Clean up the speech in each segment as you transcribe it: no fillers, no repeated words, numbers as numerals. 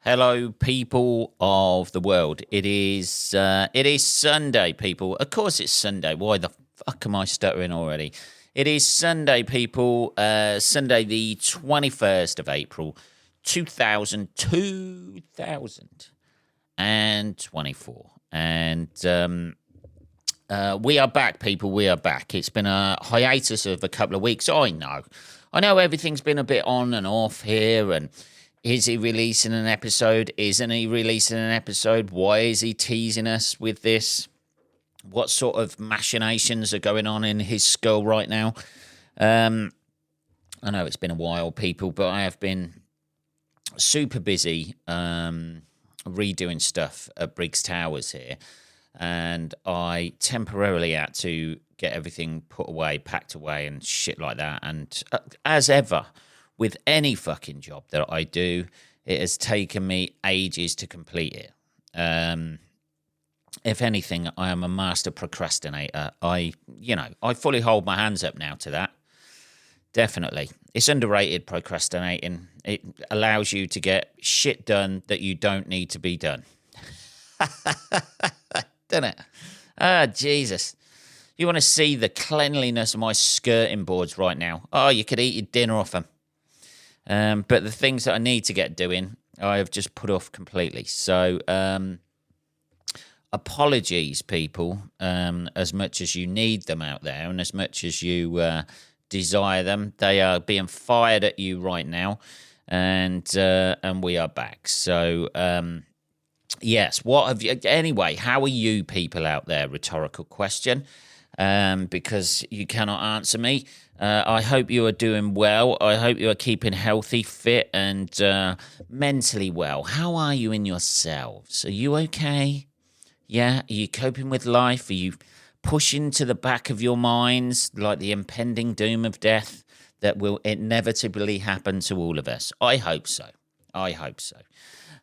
Hello, people of the world. It is Sunday, people. Of course, it's Sunday. Why the fuck am I stuttering already? It is Sunday, people. Sunday, the 21st of April, 2024. And we are back, people. We are back. It's been a hiatus of a couple of weeks. I know everything's been a bit on and off here, and is he releasing an episode? Isn't he releasing an episode? Why is he teasing us with this? What sort of machinations are going on in his skull right now? I know it's been a while, people, but I have been super busy redoing stuff at Briggs Towers here, and I temporarily had to get everything put away, packed away, and shit like that. And as ever, with any fucking job that I do, it has taken me ages to complete it. If anything, I am a master procrastinator. I fully hold my hands up now to that. Definitely. It's underrated, procrastinating. It allows you to get shit done that you don't need to be done. Doesn't it? Ah, Jesus. You want to see the cleanliness of my skirting boards right now? Oh, you could eat your dinner off them. But the things that I need to get doing, I have just put off completely. So, apologies, people, as much as you need them out there and as much as you desire them. They are being fired at you right now, and we are back. So, yes, what have you... Anyway, how are you people out there? Rhetorical question, because you cannot answer me. I hope you are doing well. I hope you are keeping healthy, fit, and mentally well. How are you in yourselves? Are you okay? Yeah? Are you coping with life? Are you pushing to the back of your minds like the impending doom of death that will inevitably happen to all of us? I hope so. I hope so.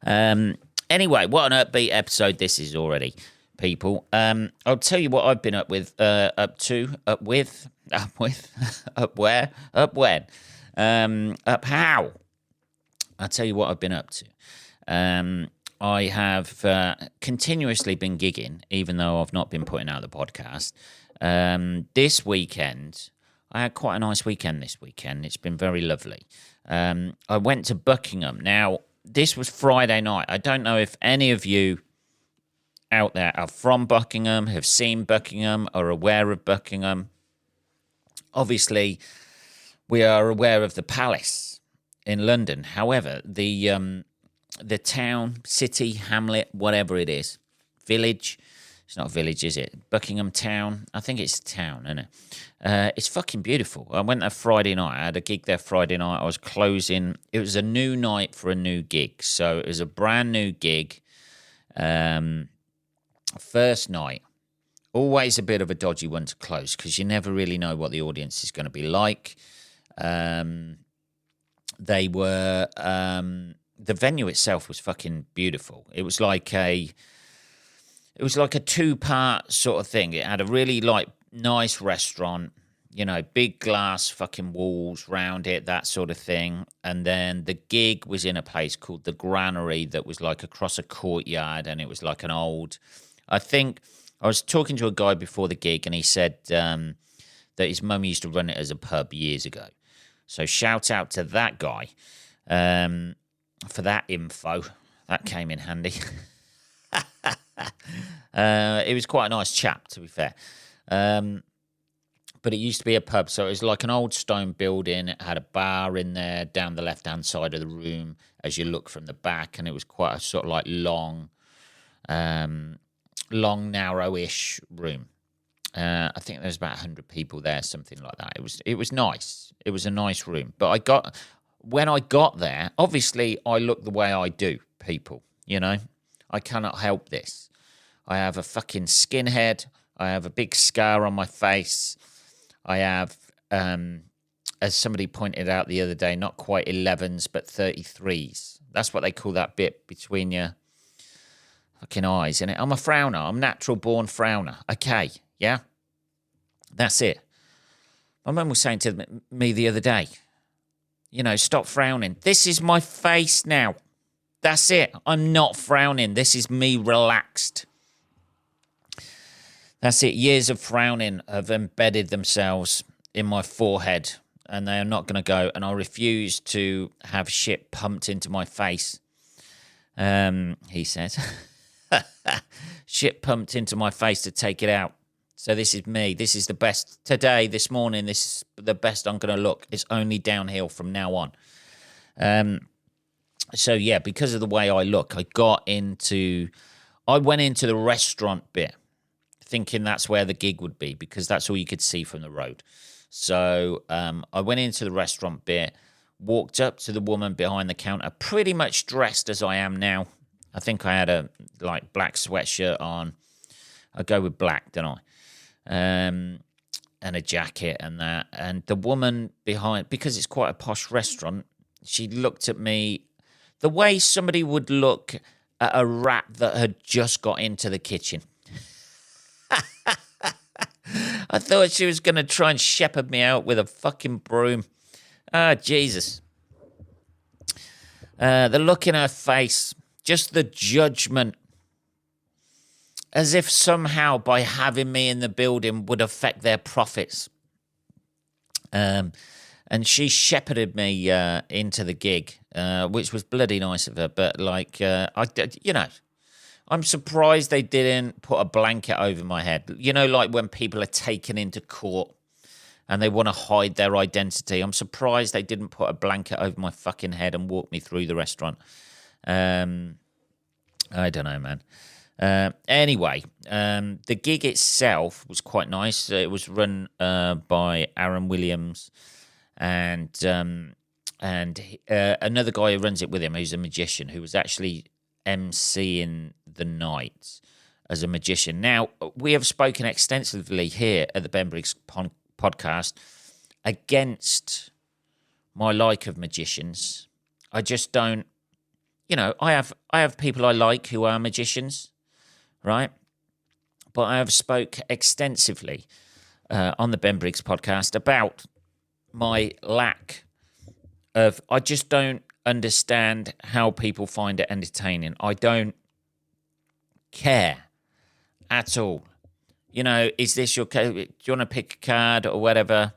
Anyway, what an upbeat episode this is already, people. I'll tell you what I've been up when. Up how? I'll tell you what I've been up to. I have continuously been gigging, even though I've not been putting out the podcast. This weekend, I had quite a nice weekend this weekend. It's been very lovely. I went to Buckingham. Now, this was Friday night. I don't know if any of you out there are from Buckingham, have seen Buckingham, are aware of Buckingham. Obviously, we are aware of the palace in London. However, the town, city, hamlet, whatever it is, village, it's not a village, is it? Buckingham Town, I think it's a town, isn't it? It's fucking beautiful. I went there Friday night. I had a gig there Friday night. I was closing. It was a new night for a new gig. So it was a brand new gig. First night. Always a bit of a dodgy one to close because you never really know what the audience is going to be like. They were... the venue itself was fucking beautiful. It was like a two-part sort of thing. It had a really nice restaurant, big glass fucking walls round it, that sort of thing. And then the gig was in a place called the Granary that was like across a courtyard, and it was like an old... I think I was talking to a guy before the gig, and he said that his mum used to run it as a pub years ago. So shout out to that guy. For that info, that came in handy. It was quite a nice chap, to be fair. But it used to be a pub, so it was like an old stone building. It had a bar in there down the left-hand side of the room as you look from the back, and it was quite a sort of like long, narrow-ish room. I think there was about 100 people there, something like that. It was nice. It was a nice room. But when I got there, obviously I look the way I do, people, I cannot help this. I have a fucking skinhead. I have a big scar on my face. I have, as somebody pointed out the other day, not quite 11s, but 33s. That's what they call that bit between your fucking eyes, innit? I'm a frowner. I'm natural-born frowner. Okay, yeah? That's it. My mum was saying to me the other day, stop frowning. This is my face now. That's it. I'm not frowning. This is me relaxed. That's it. Years of frowning have embedded themselves in my forehead, and they are not going to go. And I refuse to have shit pumped into my face. He says, shit pumped into my face to take it out. So this is me. This is the best. Today, this morning, this is the best I'm going to look. It's only downhill from now on. So, yeah, because of the way I look, I went into the restaurant bit thinking that's where the gig would be because that's all you could see from the road. So I went into the restaurant bit, walked up to the woman behind the counter, pretty much dressed as I am now. I think I had a black sweatshirt on. I go with black, don't I? And a jacket and that. And the woman behind, because it's quite a posh restaurant, she looked at me the way somebody would look at a rat that had just got into the kitchen. I thought she was going to try and shepherd me out with a fucking broom. Ah, Jesus. The look in her face, just the judgment, as if somehow by having me in the building would affect their profits. And she shepherded me into the gig, which was bloody nice of her. But I'm surprised they didn't put a blanket over my head. You know, like when people are taken into court and they want to hide their identity. I'm surprised they didn't put a blanket over my fucking head and walk me through the restaurant. I don't know, man. Anyway, the gig itself was quite nice. It was run by Aaron Williams and another guy who runs it with him, who's a magician, who was actually emceeing the night as a magician. Now, we have spoken extensively here at the Ben Briggs podcast against my like of magicians. I just don't, I have people I like who are magicians, right? But I have spoke extensively on the Ben Briggs podcast about my lack of, I just don't understand how people find it entertaining. I don't care at all. Is this your card? Do you want to pick a card or whatever?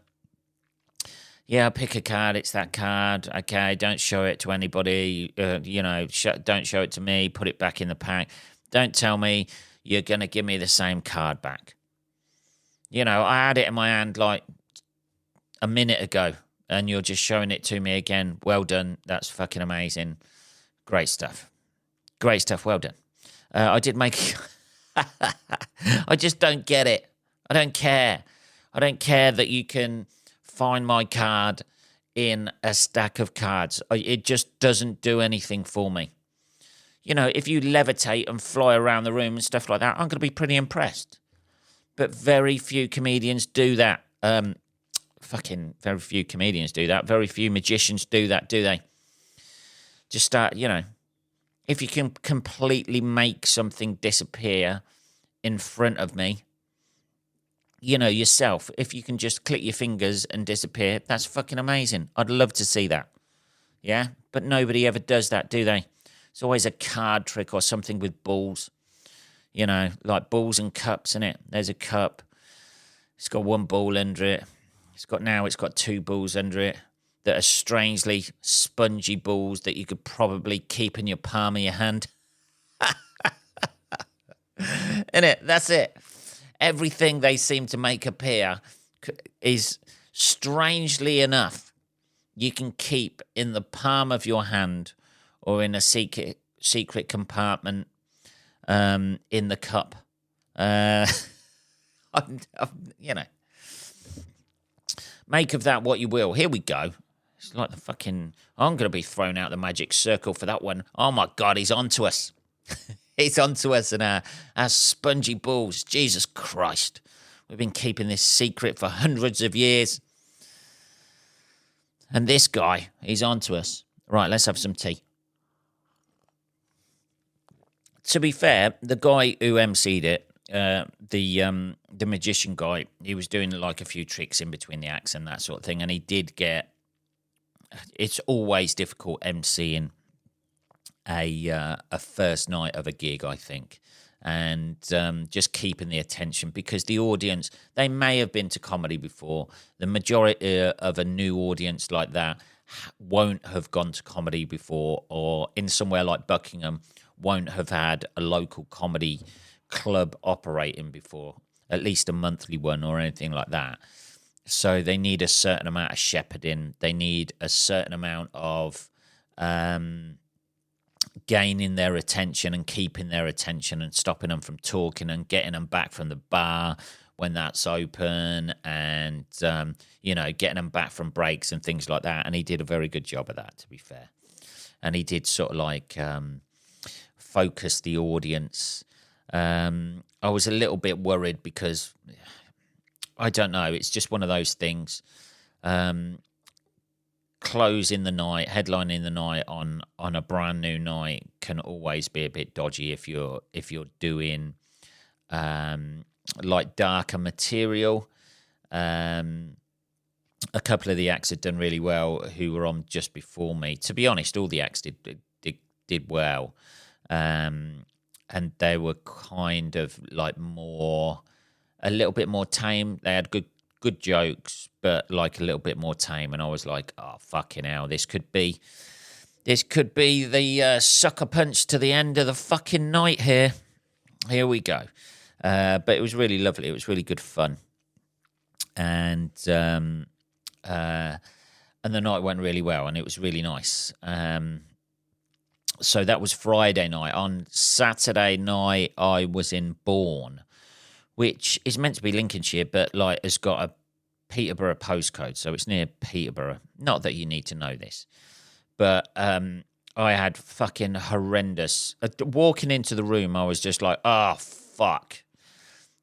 Yeah, pick a card. It's that card. Okay, don't show it to anybody. Don't show it to me. Put it back in the pack. Don't tell me you're going to give me the same card back. I had it in my hand like a minute ago, and you're just showing it to me again. Well done. That's fucking amazing. Great stuff. Great stuff. Well done. I did make... I just don't get it. I don't care. I don't care that you can find my card in a stack of cards. It just doesn't do anything for me. If you levitate and fly around the room and stuff like that, I'm going to be pretty impressed. But very few comedians do that. Very few comedians do that. Very few magicians do that, do they? Just start, if you can completely make something disappear in front of me, yourself, if you can just click your fingers and disappear, that's fucking amazing. I'd love to see that. Yeah? But nobody ever does that, do they? It's always a card trick or something with balls. Like balls and cups, innit? There's a cup. It's got one ball under it. It's got two balls under it that are strangely spongy balls that you could probably keep in your palm of your hand. Innit? That's it. Everything they seem to make appear is, strangely enough, you can keep in the palm of your hand or in a secret compartment in the cup. Make of that what you will. Here we go. It's like the fucking... I'm going to be thrown out the magic circle for that one. Oh, my God, he's on to us. He's on to us and our spongy balls. Jesus Christ. We've been keeping this secret for hundreds of years. And this guy, he's on to us. Right, let's have some tea. To be fair, the guy who emceed it, the magician guy, he was doing like a few tricks in between the acts and that sort of thing, and he did get... It's always difficult emceeing a first night of a gig, I think, and just keeping the attention, because the audience, they may have been to comedy before. The majority of a new audience like that won't have gone to comedy before, or in somewhere like Buckingham won't have had a local comedy club operating before, at least a monthly one or anything like that. So they need a certain amount of shepherding. They need a certain amount of gaining their attention and keeping their attention and stopping them from talking and getting them back from the bar when that's open, and getting them back from breaks and things like that. And he did a very good job of that, to be fair. And he did sort of like focus the audience. I was a little bit worried because I don't know, it's just one of those things. Closing the night, headlining the night on a brand new night can always be a bit dodgy if you're doing like darker material. A couple of the acts had done really well who were on just before me. To be honest, all the acts did well, and they were kind of like a little bit more tame. They had good jokes, but like a little bit more tame. And I was like, oh, fucking hell, this could be the sucker punch to the end of the fucking night here. Here we go. But it was really lovely. It was really good fun. And the night went really well, and it was really nice. So that was Friday night. On Saturday night, I was in Bourne, which is meant to be Lincolnshire, but like has got a Peterborough postcode, so it's near Peterborough. Not that you need to know this, but I had fucking horrendous. Walking into the room, I was just like, oh, fuck.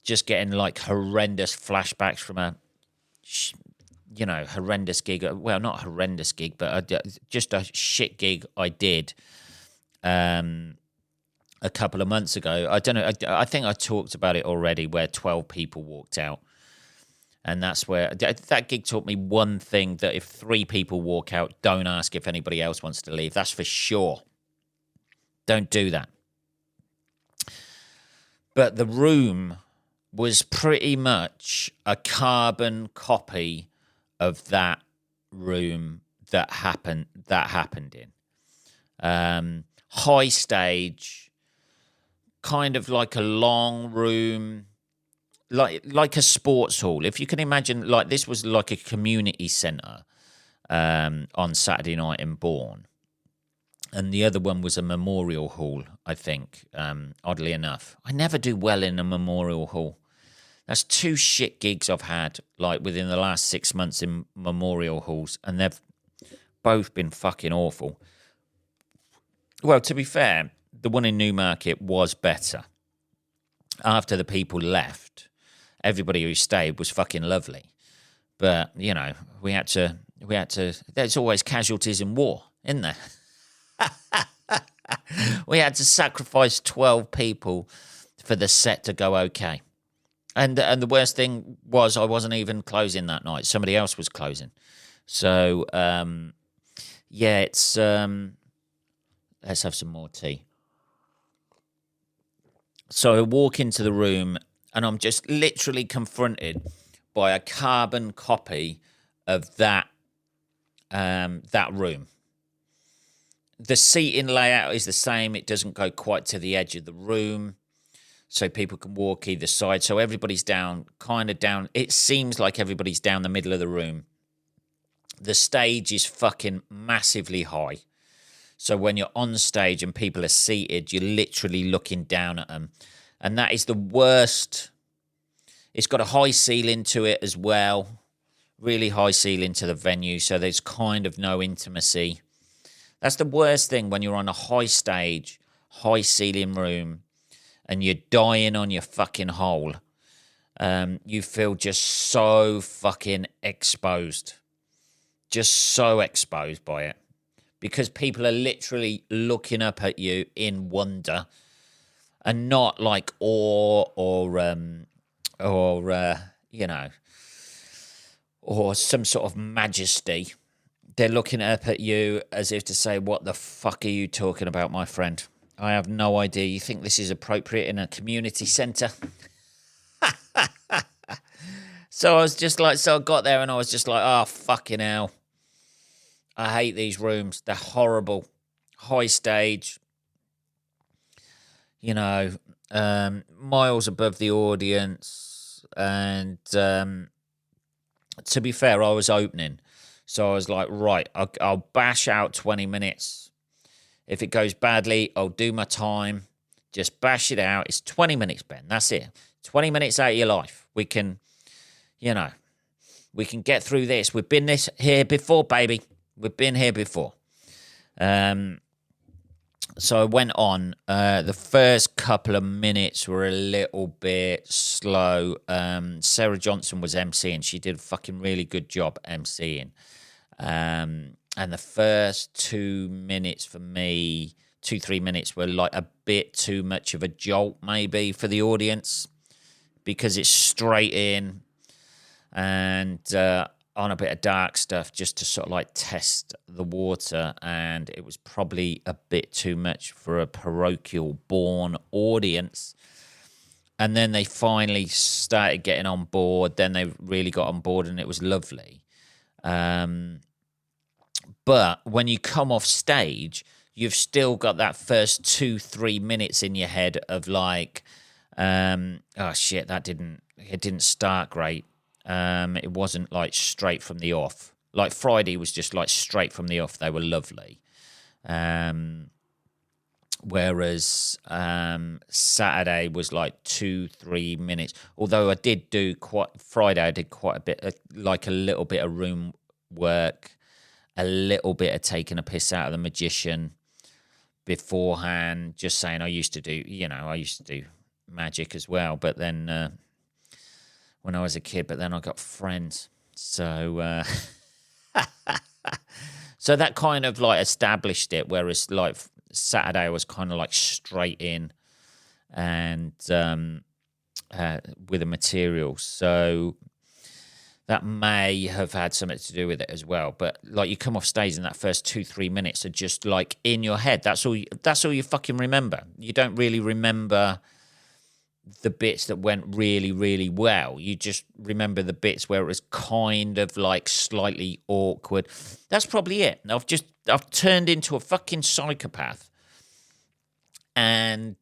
Just getting like horrendous flashbacks from a, horrendous gig. Well, not horrendous gig, but just a shit gig I did a couple of months ago. I don't know. I think I talked about it already, where 12 people walked out. And that's where that gig taught me one thing, that if 3 people walk out, don't ask if anybody else wants to leave. That's for sure. Don't do that. But the room was pretty much a carbon copy of that room that happened in. High stage, kind of like a long room, like a sports hall. If you can imagine, like this was like a community centre on Saturday night in Bourne. And the other one was a memorial hall, I think, oddly enough. I never do well in a memorial hall. That's 2 shit gigs I've had, like, within the last 6 months in memorial halls, and they've both been fucking awful. Well, to be fair, the one in Newmarket was better. After the people left, everybody who stayed was fucking lovely. But, we had to, there's always casualties in war, isn't there? We had to sacrifice 12 people for the set to go okay. And the worst thing was I wasn't even closing that night. Somebody else was closing. So, it's... let's have some more tea. So I walk into the room and I'm just literally confronted by a carbon copy of that room. The seating layout is the same. It doesn't go quite to the edge of the room, so people can walk either side. So everybody's kind of down. It seems like everybody's down the middle of the room. The stage is fucking massively high. So when you're on stage and people are seated, you're literally looking down at them. And that is the worst. It's got a high ceiling to it as well. Really high ceiling to the venue. So there's kind of no intimacy. That's the worst thing when you're on a high stage, high ceiling room, and you're dying on your fucking hole. You feel just so fucking exposed. Just so exposed by it. Because people are literally looking up at you in wonder, and not like awe or some sort of majesty. they're looking up at you as if to say, what the fuck are you talking about, my friend? I have no idea. You think this is appropriate in a community centre? So I was just like, so I got there and I was just like, oh, fucking hell. I hate these rooms. They're horrible. High stage, miles above the audience. And to be fair, I was opening. So I was like, right, I'll bash out 20 minutes. If it goes badly, I'll do my time. Just bash it out. It's 20 minutes, Ben. That's it. 20 minutes out of your life. We can get through this. We've been here before, baby. We've been here before. So I went on. The first couple of minutes were a little bit slow. Sarah Johnson was emceeing. She did a fucking really good job emceeing. And the first 2 minutes for me, 2-3 minutes were like a bit too much of a jolt maybe for the audience because it's straight in and on a bit of dark stuff just to sort of like test the water, and it was probably a bit too much for a parochial born audience. And then they finally started getting on board. Then they really got on board and it was lovely. But when you come off stage, you've still got that first 2-3 minutes in your head of like, oh shit, it didn't start great. It wasn't like straight from the off. Like Friday was just like straight from the off. They were lovely. Whereas Saturday was like 2-3 minutes. Although Friday I did quite a bit, like a little bit of room work, a little bit of taking a piss out of the magician beforehand, just saying I used to do magic as well. But then when I was a kid, but then I got friends. So so that kind of like established it, whereas like Saturday was kind of like straight in and with the material. So that may have had something to do with it as well. But like you come off stage and that first 2-3 minutes are just like in your head. That's all you fucking remember. You don't really remember the bits that went really, really well. You just remember the bits where it was kind of like slightly awkward. That's probably it. I've turned into a fucking psychopath. And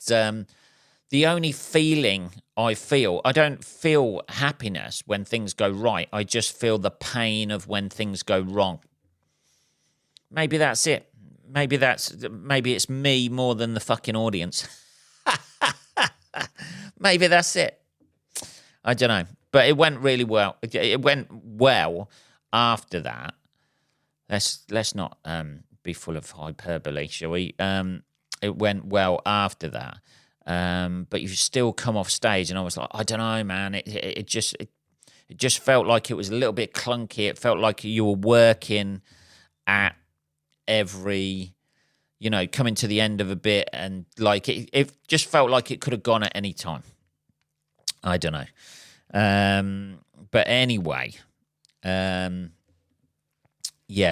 the only feeling I don't feel happiness when things go right. I just feel the pain of when things go wrong. Maybe that's it. Maybe it's me more than the fucking audience. Maybe that's it. I don't know. But it went really well. It went well after that. Let's not be full of hyperbole, shall we? It went well after that. But you still come off stage and I was like, I don't know, man. It just felt like it was a little bit clunky. It felt like you were working at every, coming to the end of a bit, and like it just felt like it could have gone at any time. I don't know. But anyway, yeah,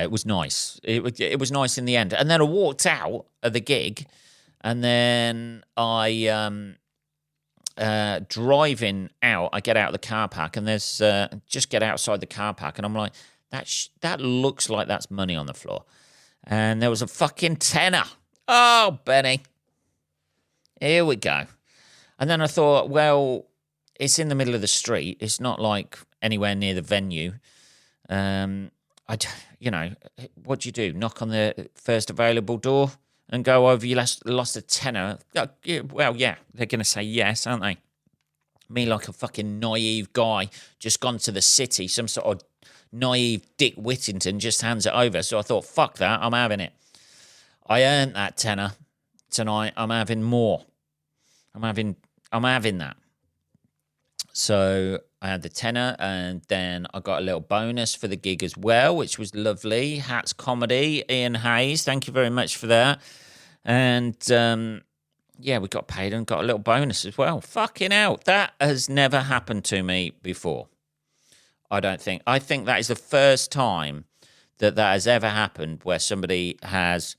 it was nice. It was nice in the end. And then I walked out of the gig, and then I driving out. I get out of the car park, and there's just get outside the car park, and I'm like, that looks like that's money on the floor. And there was a fucking tenner. Oh, Benny. Here we go. And then I thought, well, it's in the middle of the street. It's not like anywhere near the venue. What do you do? Knock on the first available door and go over, you lost a tenner? Well, yeah, they're going to say yes, aren't they? Me, like a fucking naive guy, just gone to the city, some sort of naive Dick Whittington just hands it over. So I thought, fuck that, I'm having it. I earned that tenner tonight. I'm having more. I'm having that. So I had the tenner, and then I got a little bonus for the gig as well, which was lovely. Hats Comedy, Ian Hayes, thank you very much for that. And yeah, we got paid and got a little bonus as well. Fucking hell, that has never happened to me before. I don't think. I think that is the first time that has ever happened where somebody has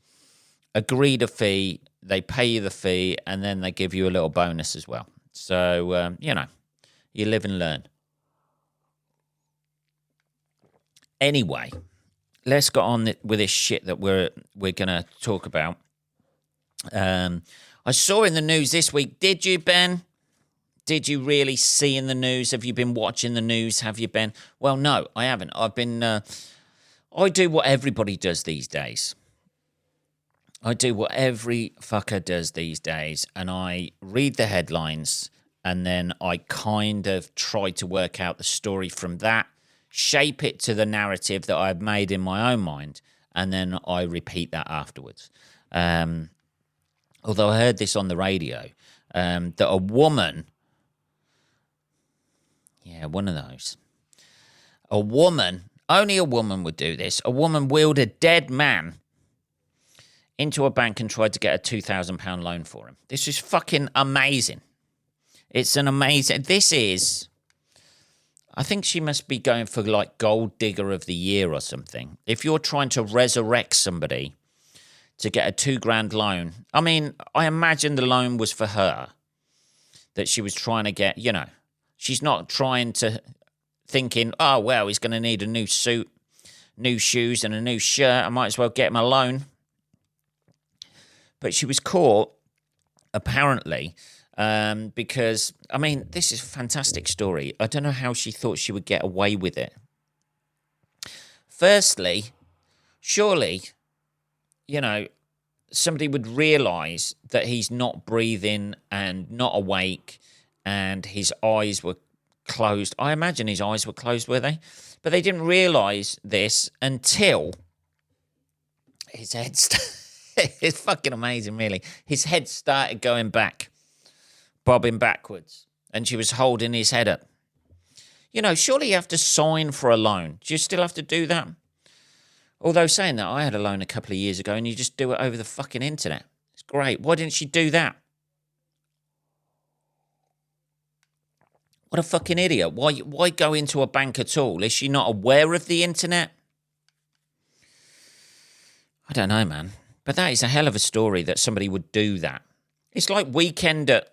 agreed a fee, they pay you the fee, and then they give you a little bonus as well. So, you live and learn. Anyway, let's get on with this shit that we're going to talk about. I saw in the news this week. Did you, Ben? Did you really see in the news? Have you been watching the news? Have you, Ben? Well, no, I haven't. I've been... I do what everybody does these days. I do what every fucker does these days, and I read the headlines, and then I kind of try to work out the story from that, shape it to the narrative that I've made in my own mind, and then I repeat that afterwards. Although I heard this on the radio, that a woman... Yeah, one of those. A woman, only a woman would do this. A woman wheeled a dead man into a bank and tried to get a £2,000 loan for him. This is fucking amazing. It's an amazing... This is... I think she must be going for like Gold Digger of the Year or something. If you're trying to resurrect somebody to get a £2,000 loan, I mean, I imagine the loan was for her, that she was trying to get, she's not trying to thinking, oh, well, he's going to need a new suit, new shoes and a new shirt. I might as well get him a loan. But she was caught, apparently, because, I mean, this is a fantastic story. I don't know how she thought she would get away with it. Firstly, surely, somebody would realise that he's not breathing and not awake and his eyes were closed. I imagine his eyes were closed, were they? But they didn't realise this until his head... It's fucking amazing, really. His head started going back, bobbing backwards, and she was holding his head up. Surely you have to sign for a loan. Do you still have to do that? Although saying that, I had a loan a couple of years ago, and you just do it over the fucking internet. It's great. Why didn't she do that? What a fucking idiot. Why go into a bank at all? Is she not aware of the internet? I don't know, man. But that is a hell of a story that somebody would do that. It's like Weekend at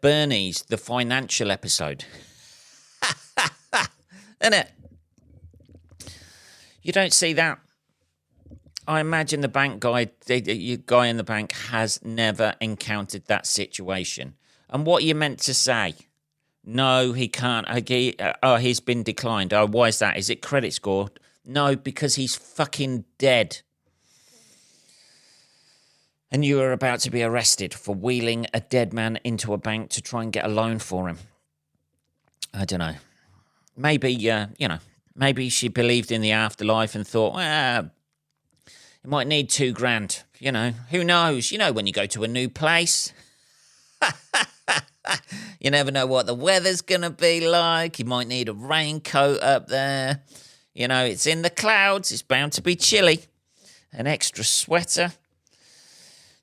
Bernie's, the financial episode. Isn't it? You don't see that. I imagine the bank guy, the guy in the bank has never encountered that situation. And what are you meant to say? No, he can't. He's been declined. Oh, why is that? Is it credit score? No, because he's fucking dead. And you are about to be arrested for wheeling a dead man into a bank to try and get a loan for him. I don't know. Maybe, maybe she believed in the afterlife and thought, well, it might need £2,000. Who knows? When you go to a new place, you never know what the weather's going to be like. You might need a raincoat up there. It's in the clouds. It's bound to be chilly. An extra sweater.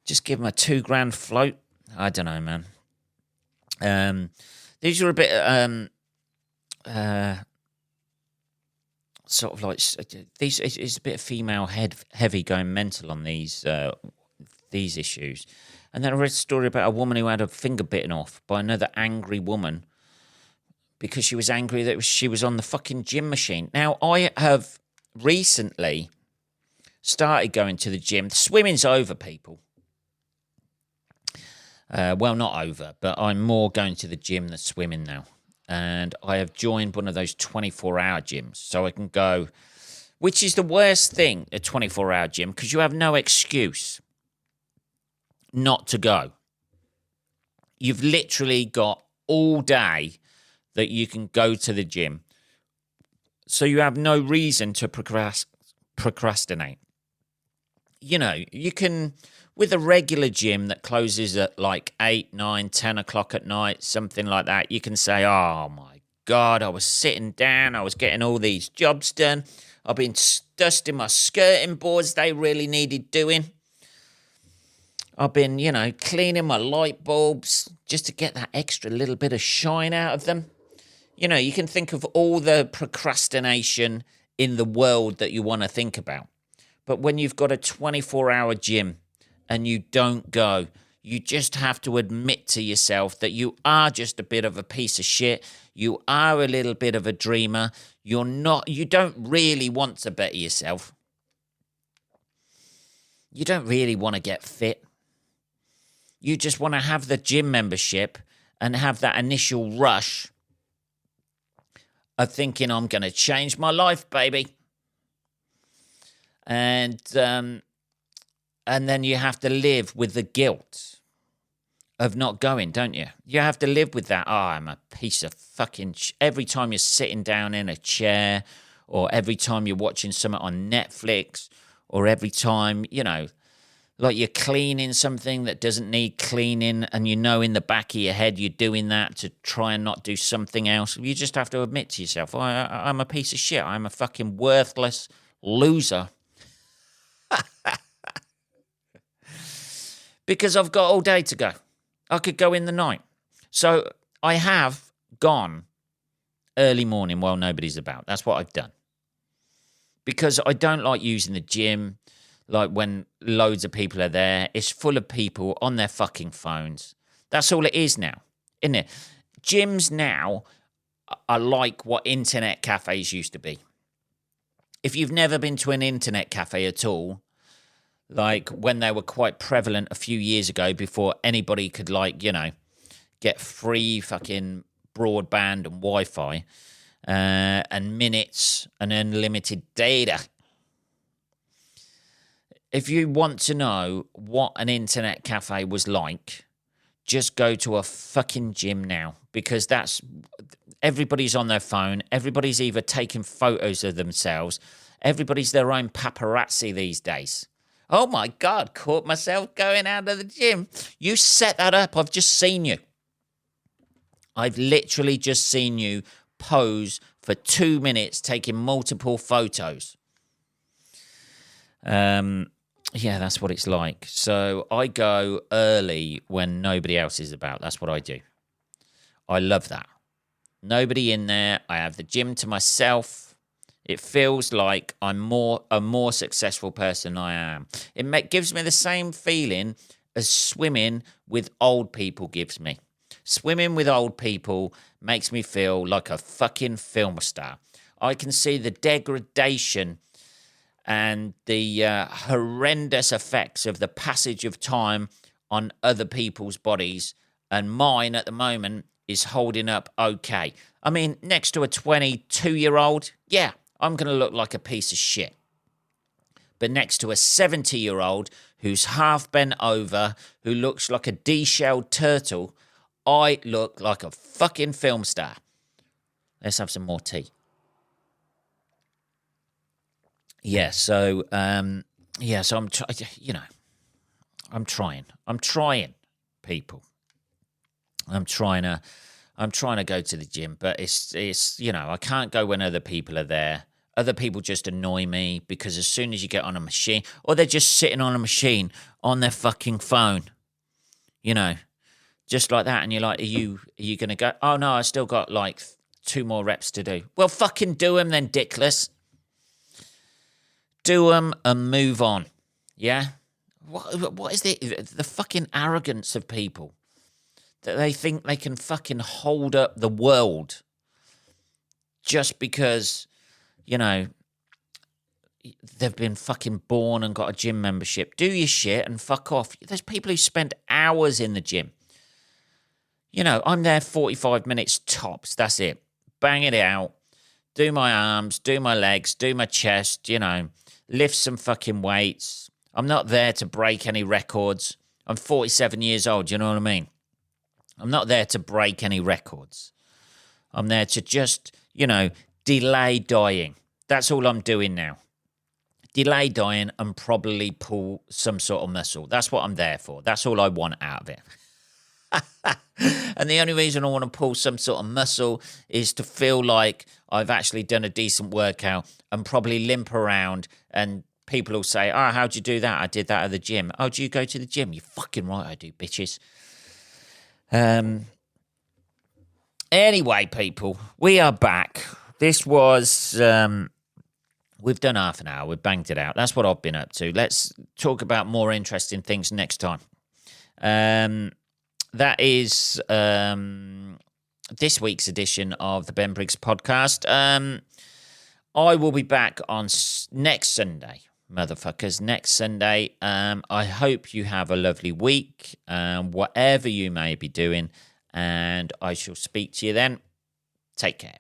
Just give him a £2,000 float. I don't know, man. These are a bit sort of like these. It's a bit of female heavy going mental on these issues. And then I read a story about a woman who had her finger bitten off by another angry woman because she was angry that she was on the fucking gym machine. Now, I have recently started going to the gym. Swimming's over, people. Well, not over, but I'm more going to the gym than swimming now. And I have joined one of those 24-hour gyms, so I can go, which is the worst thing, a 24-hour gym, because you have no excuse not to go. You've literally got all day that you can go to the gym. So you have no reason to procrastinate. You can... With a regular gym that closes at like 8, 9, 10 o'clock at night, something like that, you can say, oh my God, I was sitting down, I was getting all these jobs done, I've been dusting my skirting boards, they really needed doing. I've been, cleaning my light bulbs just to get that extra little bit of shine out of them. You can think of all the procrastination in the world that you want to think about. But when you've got a 24-hour gym and you don't go, you just have to admit to yourself that you are just a bit of a piece of shit. You are a little bit of a dreamer. You don't really want to better yourself. You don't really want to get fit. You just want to have the gym membership and have that initial rush of thinking, I'm going to change my life, baby. And then you have to live with the guilt of not going, don't you? You have to live with that. Oh, I'm a piece of fucking... Every time you're sitting down in a chair, or every time you're watching something on Netflix, or every time, like you're cleaning something that doesn't need cleaning, and in the back of your head you're doing that to try and not do something else. You just have to admit to yourself, I'm a piece of shit. I'm a fucking worthless loser. Because I've got all day to go. I could go in the night. So I have gone early morning while nobody's about. That's what I've done. Because I don't like using the gym, like when loads of people are there. It's full of people on their fucking phones. That's all it is now, isn't it? Gyms now are like what internet cafes used to be. If you've never been to an internet cafe at all, like when they were quite prevalent a few years ago before anybody could get free fucking broadband and Wi-Fi and minutes and unlimited data. If you want to know what an internet cafe was like, just go to a fucking gym now, because everybody's on their phone. Everybody's either taking photos of themselves. Everybody's their own paparazzi these days. Oh my God, caught myself going out of the gym. You set that up. I've just seen you. I've literally just seen you pose for 2 minutes taking multiple photos. Yeah, that's what it's like. So I go early when nobody else is about. That's what I do. I love that. Nobody in there. I have the gym to myself. It feels like I'm a more successful person than I am. It gives me the same feeling as swimming with old people gives me. Swimming with old people makes me feel like a fucking film star. I can see the degradation and the horrendous effects of the passage of time on other people's bodies, and mine at the moment is holding up okay. I mean, next to a 22-year-old, yeah, I'm going to look like a piece of shit. But next to a 70-year-old who's half bent over, who looks like a de-shelled turtle, I look like a fucking film star. Let's have some more tea. Yeah, so I'm trying, people. I'm trying to go to the gym, but it's I can't go when other people are there. Other people just annoy me, because as soon as you get on a machine, or they're just sitting on a machine on their fucking phone, just like that, and you're like, are you going to go? Oh no, I still got like 2 more reps to do. Well, fucking do them then, dickless. Do them and move on. Yeah? What is the fucking arrogance of people that they think they can fucking hold up the world just because, they've been fucking born and got a gym membership. Do your shit and fuck off. There's people who spend hours in the gym. I'm there 45 minutes tops. That's it. Bang it out. Do my arms, do my legs, do my chest, lift some fucking weights. I'm not there to break any records. I'm 47 years old, you know what I mean? I'm not there to break any records. I'm there to just, delay dying. That's all I'm doing now. Delay dying and probably pull some sort of muscle. That's what I'm there for. That's all I want out of it. And the only reason I want to pull some sort of muscle is to feel like I've actually done a decent workout and probably limp around, and people will say, oh, how'd you do that? I did that at the gym. Oh, do you go to the gym? You're fucking right I do, bitches. Anyway, people, we are back. This was we've done half an hour. We've banged it out. That's what I've been up to. Let's talk about more interesting things next time. That is this week's edition of the Ben Briggs podcast. I will be back on next Sunday, motherfuckers. Next Sunday. I hope you have a lovely week, whatever you may be doing, and I shall speak to you then. Take care.